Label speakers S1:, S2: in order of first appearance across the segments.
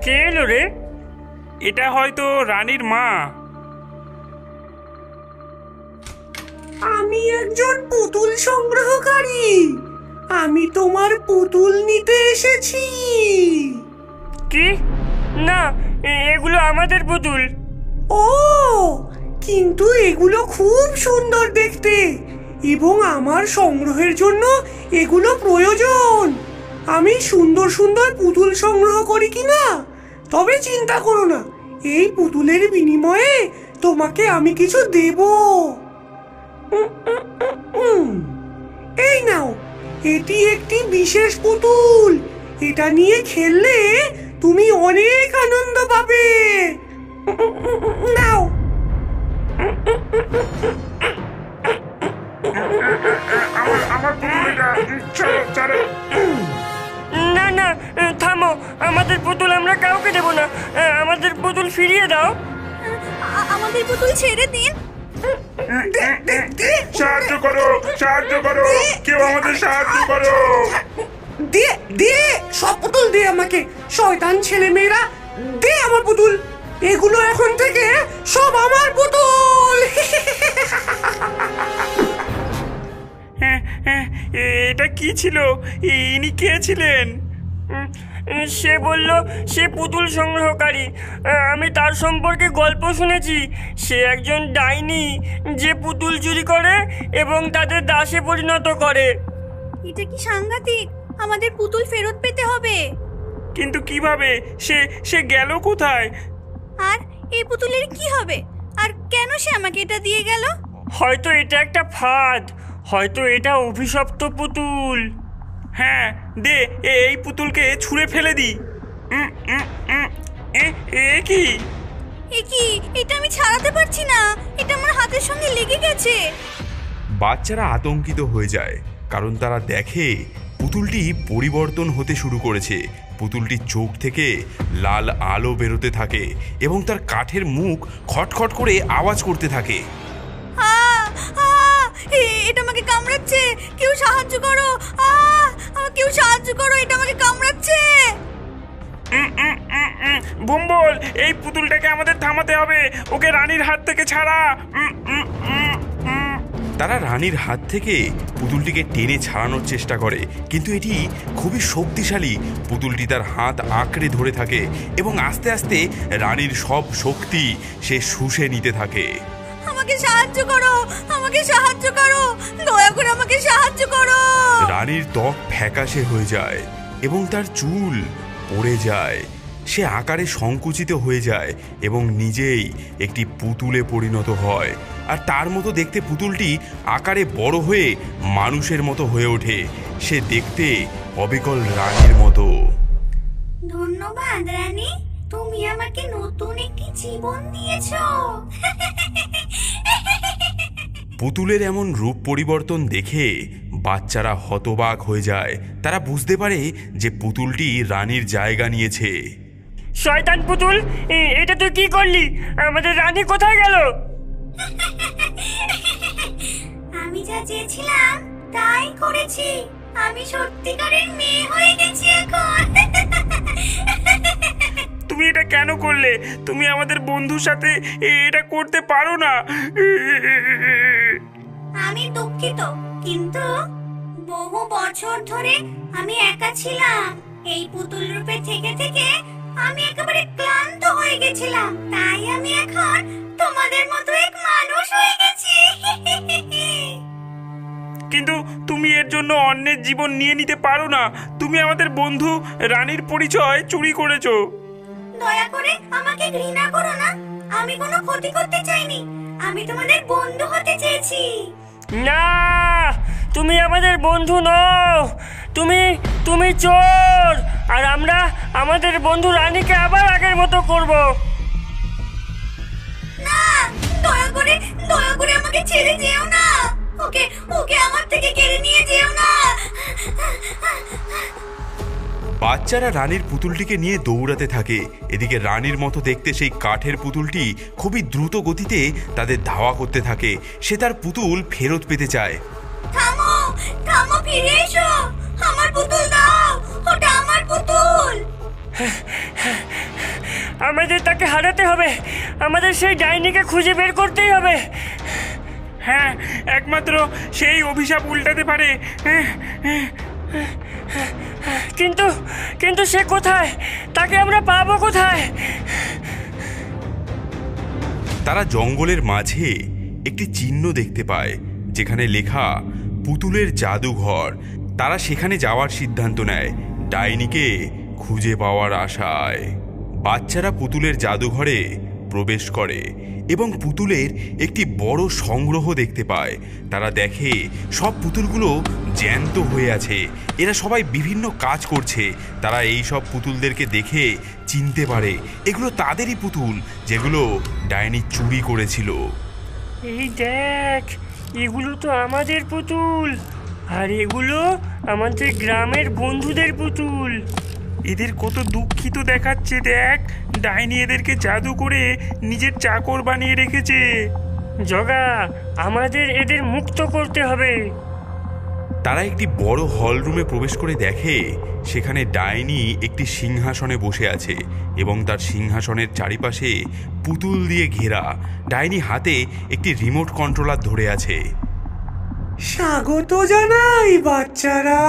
S1: কে এলো রে? এটা হয়তো রানীর মা।
S2: আমি একজন পুতুল সংগ্রহকারী। আমি তোমার পুতুল নিতে এসেছি।
S1: কি? না, এগুলো আমাদের পুতুল।
S2: ও, কিন্তু এগুলো খুব সুন্দর দেখতে এবং আমার সংগ্রহের জন্য এগুলো প্রয়োজন। আমি সুন্দর সুন্দর পুতুল সংগ্রহ করি কিনা। তবে চিন্তা করো না, এই পুতুলের বিনিময়ে তোমাকে আমি কিছু দেব। এই নাও, এটি একটি বিশেষ পুতুল। এটা নিয়ে খেললে তুমি অনেক আনন্দ পাবে। নাও।
S1: না না, থামো, আমাদের পুতুল আমরা কাউকে দেব না। আমাদের পুতুল ফিরিয়ে দাও।
S3: আমাদের পুতুল ছেড়ে দিন।
S4: সাহায্য করো, সাহায্য করো, কেউ আমাদের সাহায্য করো।
S2: দে দে, সব পুতুল দে আমাকে। শয়তান ছেলে মেয়েরা, দে আমার পুতুল। এগুলো এখন থেকে সব আমার পুতুল।
S1: এটা কি ছিল? ইনি কে ছিলেন? সে বলল সে পুতুল সংগ্রহকারী। আমি তার সম্পর্কে গল্প শুনেছি। সে একজন ডাইনি যে পুতুল চুরি করে এবং তাদের দাসে পরিণত করে।
S3: এটা কি সাংঘাতিক! আমাদের পুতুল ফেরত পেতে হবে।
S1: কিন্তু কিভাবে? সে গেল কোথায়?
S3: আর এই পুতুলের কি হবে? আর কেন সে আমাকে এটা দিয়ে গেল?
S1: হয়তো এটা একটা ফাঁদ, হয়তো এটা অভিশপ্ত পুতুল। হ্যাঁ, দে এই পুতুলকে ছুঁড়ে ফেলে দি। কি?
S3: এ কি? এটা আমি ছাড়াতে পারছি না। এটা আমার হাতের সঙ্গে লেগে গেছে।
S4: বাচ্চারা আতঙ্কিত হয়ে যায়, কারণ তারা দেখে পুতুলটি পরিবর্তন হতে শুরু করেছে। পুতুলটির চোখ থেকে লাল আলো বেরোতে থাকে এবং তার কাঠের মুখ খটখট করে আওয়াজ করতে থাকে।
S3: এটা আমাকে কামড়াচ্ছে। কেউ সাহায্য করো! কেউ সাহায্য করো! এটা আমাকে কামড়াচ্ছে।
S1: ভুম্বল, এই পুতুলটাকে আমাদের থামাতে হবে। ওকে রানীর হাত থেকে ছাড়া।
S4: তারা রানীর হাত থেকে পুতুলটিকে টেনে ছাড়ানোর চেষ্টা করে, কিন্তু এটি খুবই শক্তিশালী। পুতুলটি তার হাত আঁকড়ে ধরে থাকে এবং আস্তে আস্তে রানীর সব শক্তি সে শুষে নিতে থাকে।
S3: আমাকে সাহায্য করো! আমাকে সাহায্য করো! দয়া করে আমাকে সাহায্য করো!
S4: রানীর ত্বক ফ্যাকাশে হয়ে যায় এবং তার চুল পড়ে যায়। সে আকারে সংকুচিত হয়ে যায় এবং নিজেই একটি পুতুলে পরিণত হয়। আর তার মতো দেখতে পুতুলটি আকারে বড় হয়ে মানুষের মতো হয়ে ওঠে। সে দেখতে অবিকল রানীর মতো।
S3: ধন্যবাদ রানী, তুমি আমাকে নতুন একটি জীবন দিয়েছো।
S4: পুতুলের এমন রূপ পরিবর্তন দেখে বাচ্চারা হতবাক হয়ে যায়। তারা বুঝতে পারে যে পুতুলটি রানীর জায়গা নিয়েছে।
S1: শয়তান পুতুল, এটা তুই কি করলি? আমাদের রানী কোথায় গেল?
S3: আমি যা চেয়েছিলাম তাই করেছি। আমি সত্যিকারের মেয়ে হয়ে গেছি এখন।
S1: তুমি এটা কেন করলে? তুমি আমাদের বন্ধুর সাথে এটা করতে পারো না।
S3: আমি দুঃখিত, কিন্তু বহু বছর ধরে আমি একা ছিলাম। এই পুতুল রূপে থেকে থেকে আমি একেবারে ক্লান্ত হয়ে গেছিলাম। তাই আমি এখন তোমাদের মতো এক মানুষ হয়ে গেছি।
S1: কিন্তু তুমি এর জন্য অন্যের জীবন নিয়ে নিতে পারো না। তুমি আমাদের বন্ধু রানীর পরিচয় চুরি করেছো।
S3: দয়া করে আমাকে ঘৃণা করো না। আমি কোনো ক্ষতি করতে চাইনি। আমি তোমাদের বন্ধু হতে চেয়েছি।
S1: না, তুমি আমাদের বন্ধু নও। তুমি চোর। আর আমরা আমাদের বন্ধু রানীকে আবার আগের মতো করব।
S3: না, দয়া করে আমাকে ছেড়ে যেও না। ওকে আমার থেকে কেড়ে নিয়ে যেও না।
S4: বাচ্চারা রানীর পুতুলটিকে নিয়ে দৌড়াতে থাকে। এদিকে রানীর মতো দেখতে সেই কাঠের পুতুলটি খুবই দ্রুত গতিতে তাদের ধাওয়া করতে থাকে। সে তার পুতুল ফেরত পেতে চায়।
S3: থামো, ফিরে এসো। আমার পুতুল দাও, ওটা আমার পুতুল।
S1: আমাদের তাকে হারাতে হবে। আমাদের সেই ডাইনিকে খুঁজে বের করতেই হবে।
S5: হ্যাঁ, একমাত্র সেই অভিশাপ উল্টাতে পারে।
S1: কিন্তু কিন্তু সে কোথায়? তাকে আমরা পাবো কোথায়?
S4: তারা জঙ্গলের মাঝে একটি চিহ্ন দেখতে পায় যেখানে লেখা পুতুলের জাদুঘর। তারা সেখানে যাওয়ার সিদ্ধান্ত নেয় ডাইনিকে খুঁজে পাওয়ার আশায়। বাচ্চারা পুতুলের জাদুঘরে প্রবেশ করে এবং পুতুলের একটি বড় সংগ্রহ দেখতে পায়। তারা দেখে সব পুতুলগুলো জ্যান্ত হয়ে আছে। এরা সবাই বিভিন্ন কাজ করছে। তারা এই সব পুতুলদেরকে দেখে চিনতে পারে এগুলো তাদেরই পুতুল যেগুলো ডাইনি চুরি করেছিল।
S1: এই দেখ, এগুলো তো আমাদের পুতুল, আর এগুলো আমাদের গ্রামের বন্ধুদের পুতুল।
S5: এদের কত দুঃখিত দেখাচ্ছে। দেখ, ডাইনি এদেরকে জাদু করে নিজের চাকর বানিয়ে রেখেছে।
S1: জগা, আমাদের এদের মুক্ত করতে হবে।
S4: তারা একটি বড় হল রুমে প্রবেশ করে দেখে সেখানে ডাইনি একটি সিংহাসনে বসে আছে এবং তার সিংহাসনের চারিপাশে পুতুল দিয়ে ঘেরা। ডাইনি হাতে একটি রিমোট কন্ট্রোলার ধরে আছে।
S2: স্বাগত জানাই বাচ্চারা,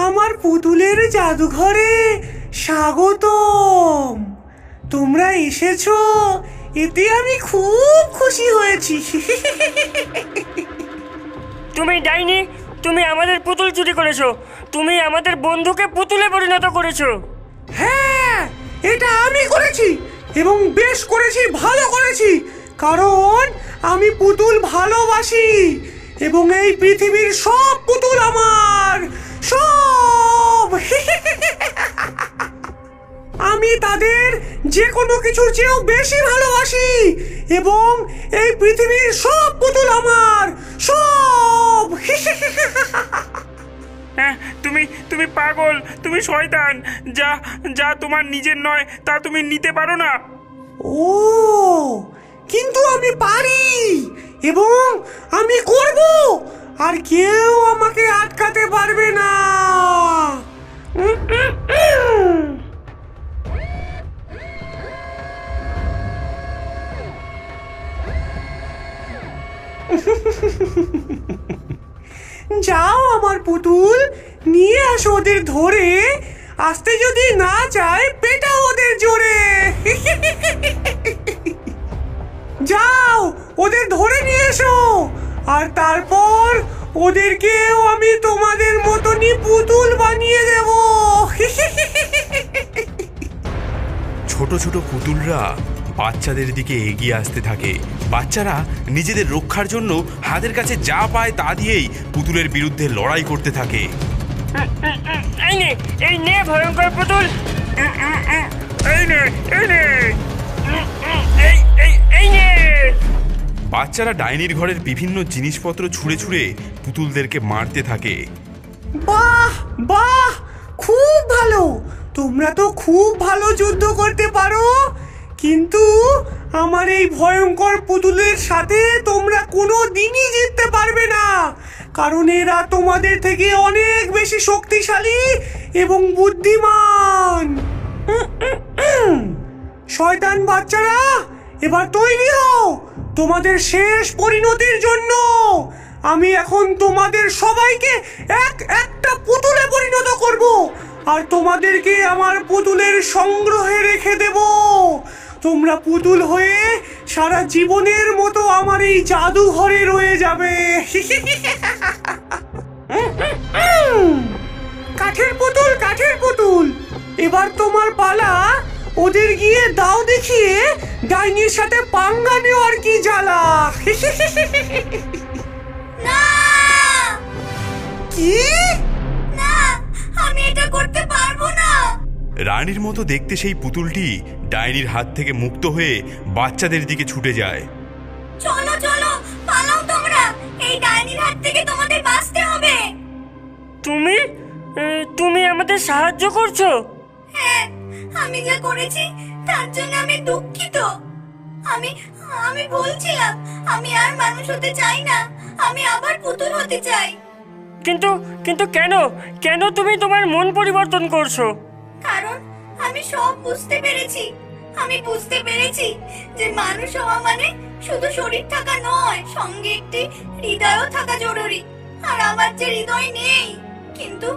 S2: আমার পুতুলের জাদুঘরে স্বাগতম। তোমরা এসেছো, এতে আমি খুব খুশি হয়েছি।
S1: তুমি ডাইনি, তুমি আমাদের পুতুল চুরি করেছো। তুমি আমাদের বন্ধুকে পুতুলে পরিণত করেছো।
S2: হ্যাঁ, এটা আমি করেছি এবং বেশ করেছি, ভালো করেছি। কারণ আমি পুতুল ভালোবাসি এবং এই পৃথিবীর সব পুতুল আমার, সব। আমি তাদের যে কোনো কিছুর চেয়েও বেশি ভালোবাসি এবং এই পৃথিবীর সব পুতুল আমার, সব।
S5: হ্যাঁ, তুমি পাগল, তুমি শয়তান। যা যা তোমার নিজের নয় তা তুমি নিতে পারো না।
S2: ও, কিন্তু আমি পারি এবং আমি করব, আর কেউ আমাকে আটকাতে পারবে না। যাও আমার পুতুল, নিয়ে আসো ওদের ধরে। আসতে যদি না চায়, পেটাও ওদের জোরে। যাও, ওদের ধরে নিয়ে এসো, আর তারপর ওদেরকেও আমি তোমাদের মতনই পুতুল বানিয়ে দেব।
S4: ছোট ছোট পুতুলরা বাচ্চাদের দিকে এগিয়ে আসতে থাকে। বাচ্চারা নিজেদের রক্ষার জন্য হাতের কাছে যা পায় তা দিয়েই পুতুলের বিরুদ্ধে লড়াই করতে থাকে।
S1: এই নে ভয়ঙ্কর পুতুল।
S5: এই নে, এই নে।
S1: এই নে।
S4: বাচ্চারা ডাইনির ঘরের বিভিন্ন জিনিসপত্র ছুঁড়ে ছুঁড়ে পুতুলদেরকে মারতে থাকে।
S2: বাহ বাহ, খুব ভালো। তোমরা তো খুব ভালো যুদ্ধ করতে পারো, কিন্তু আমার এই ভয়ঙ্কর পুতুলের সাথে তোমরা কোনো দিনই জিততে পারবে না, কারণ এরা তোমাদের থেকে অনেক বেশি শক্তিশালী এবং বুদ্ধিমান। শয়তান বাচ্চারা, এবার তৈরি হও তোমাদের শেষ পরিণতির জন্য। আমি এখন তোমাদের সবাইকে একটা পুতুলে পরিণত করব, আর তোমাদেরকে আমার পুতুলের সংগ্রহে রেখে দেব। তোমরা পুতুল হয়ে সারা জীবনের মতো আমার এই জাদুঘরে রয়ে যাবে। কাঠের পুতুল, কাঠের পুতুল, এবার তোমার পালা। ওদের গিয়ে দাও দেখিয়ে ডাইনির সাথে পাঙ্গা নেওয়ার কি জ্বালা।
S3: না
S2: কি?
S3: না, আমি এটা করতে পারবো না।
S4: রানীর মতো দেখতে সেই পুতুলটি ডাইনির হাত থেকে মুক্ত হয়ে বাচ্চাদের দিকে ছুটে যায়।
S3: চলো চলো, পালাও তোমরা, এই ডাইনির হাত থেকে তোমাদের বাঁচতে হবে।
S1: তুমি আমাদের সাহায্য করছো?
S3: হ্যাঁ, আমি যা করেছি তার জন্য আমি দুঃখিত। আমি আমি বলছিলাম আমি আর মানুষ হতে চাই না, আমি আবার পুতুল হতে চাই।
S1: কিন্তু কিন্তু কেন কেন তুমি তোমার মন পরিবর্তন করছো?
S3: কারণ আমি সব বুঝতে পেরেছি। আমি বুঝতে পেরেছি যে মানুষ হওয়া মানে শুধু শরীর থাকা নয়, সঙ্গে একটি হৃদয়ও থাকা জরুরি। আর আমার যে হৃদয় নেই, কিন্তু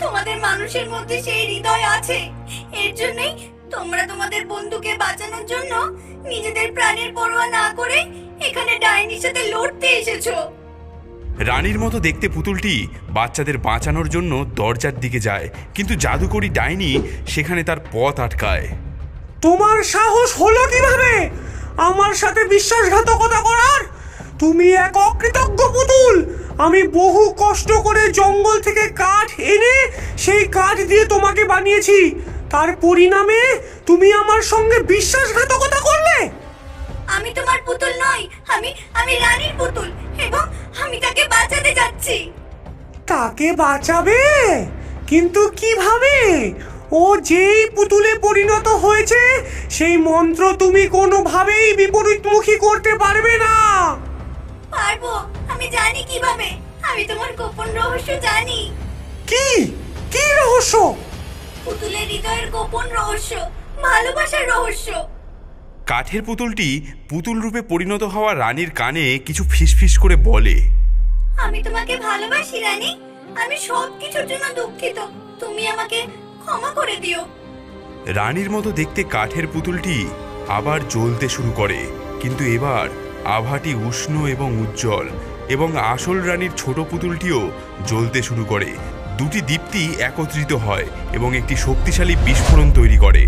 S3: তোমাদের মানুষের মধ্যে সেই হৃদয় আছে। এর জন্যই তোমরা তোমাদের বন্ধুকে বাঁচানোর জন্য নিজেদের প্রাণের পরোয়া না করে এখানে ডাইনির সাথে লড়তে এসেছো।
S4: রানীর মতো দেখতে পুতুলটি বাচ্চাদের বাঁচানোর জন্য দরজার দিকে যায়, কিন্তু জাদুকরি ডাইনি সেখানে তার পথ আটকায়।
S2: তোমার সাহস হলো কিভাবে আমার সাথে বিশ্বাসঘাতকতা করার? তুমি এক অকৃতজ্ঞ পুতুল। আমি বহু কষ্ট করে জঙ্গল থেকে কাঠ এনে সেই কাঠ দিয়ে তোমাকে বানিয়েছি, তার পরিণামে তুমি আমার সঙ্গে বিশ্বাসঘাতকতা করলে।
S3: আমি তোমার পুতুল নই, আমি রানীর পুতুল, এবং আমি তাকে বাঁচাতে যাচ্ছি।
S2: তাকে বাঁচাবে? কিন্তু কিভাবে? ও যেই পুতুলে পরিণত হয়েছে সেই মন্ত্র তুমি কোনোভাবেই বিপরীতমুখী করতে পারবে না।
S3: পারবো, আমি জানি কিভাবে। আমি তোমার গোপন রহস্য জানি।
S2: কি কি রহস্য?
S3: পুতুলের হৃদয়ের গোপন রহস্য, ভালোবাসার রহস্য।
S4: কাঠের পুতুলটি পুতুল রূপে পরিণত হওয়া রানীর কানে কিছু ফিসফিস করে বলে,
S3: আমি তোমাকে ভালোবাসি রানী। আমি সব কিছুর জন্য দুঃখিত। তুমি আমাকে ক্ষমা করে দিও।
S4: রানীর মতো দেখতে কাঠের পুতুলটি আবার জ্বলতে শুরু করে, কিন্তু এবার আভাটি উষ্ণ এবং উজ্জ্বল, এবং আসল রানীর ছোট পুতুলটিও জ্বলতে শুরু করে। দুটি দীপ্তি একত্রিত হয় এবং একটি শক্তিশালী বিস্ফোরণ তৈরি করে।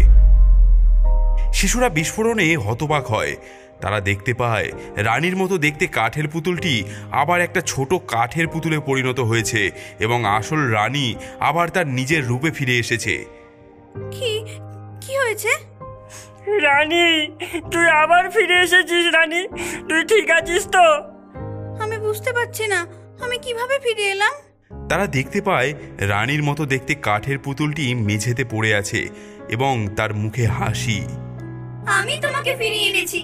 S4: শিশুরা বিস্ফোরণে হতবাক হয়। তারা দেখতে পায় রানীর মতো দেখতে কাঠের পুতুলটি আবার একটা ছোট কাঠের পুতুলে পরিণত হয়েছে, এবং আসল রানী আবার তার নিজের রূপে ফিরে এসেছে।
S3: কি কি হয়েছে?
S1: রানী, তুই আবার ফিরে এসেছিস। রানী, তুই ঠিক আছিস তো?
S3: আমি বুঝতে পারছি না আমি কিভাবে ফিরে এলাম।
S4: তারা দেখতে পায় রানীর মতো দেখতে কাঠের পুতুলটি মেঝেতে পড়ে আছে এবং তার মুখে হাসি।
S3: আমি তোমাকে ফিরিয়ে এনেছি।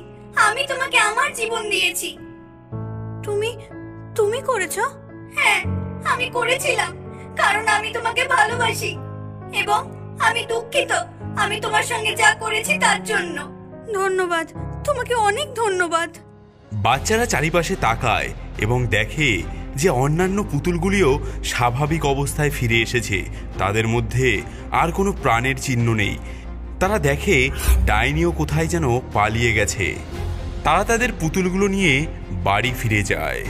S3: আমি তোমাকে আমার জীবন দিয়েছি। তুমি তুমি করেছো? হ্যাঁ, আমি করেছিলাম, কারণ আমি তোমাকে ভালোবাসি, এবং আমি দুঃখিত আমি তোমার সঙ্গে যা করেছি তার জন্য। ধন্যবাদ, তোমাকে অনেক ধন্যবাদ।
S4: বাচ্চারা চারিপাশে তাকায় এবং দেখে যে অন্যান্য পুতুলগুলিও স্বাভাবিক অবস্থায় ফিরে এসেছে। তাদের মধ্যে আর কোনো প্রাণের চিহ্ন নেই। তারা দেখে ডাইনিও কোথায় যেন পালিয়ে গেছে। তারা তাদের পুতুলগুলো নিয়ে বাড়ি ফিরে যায়।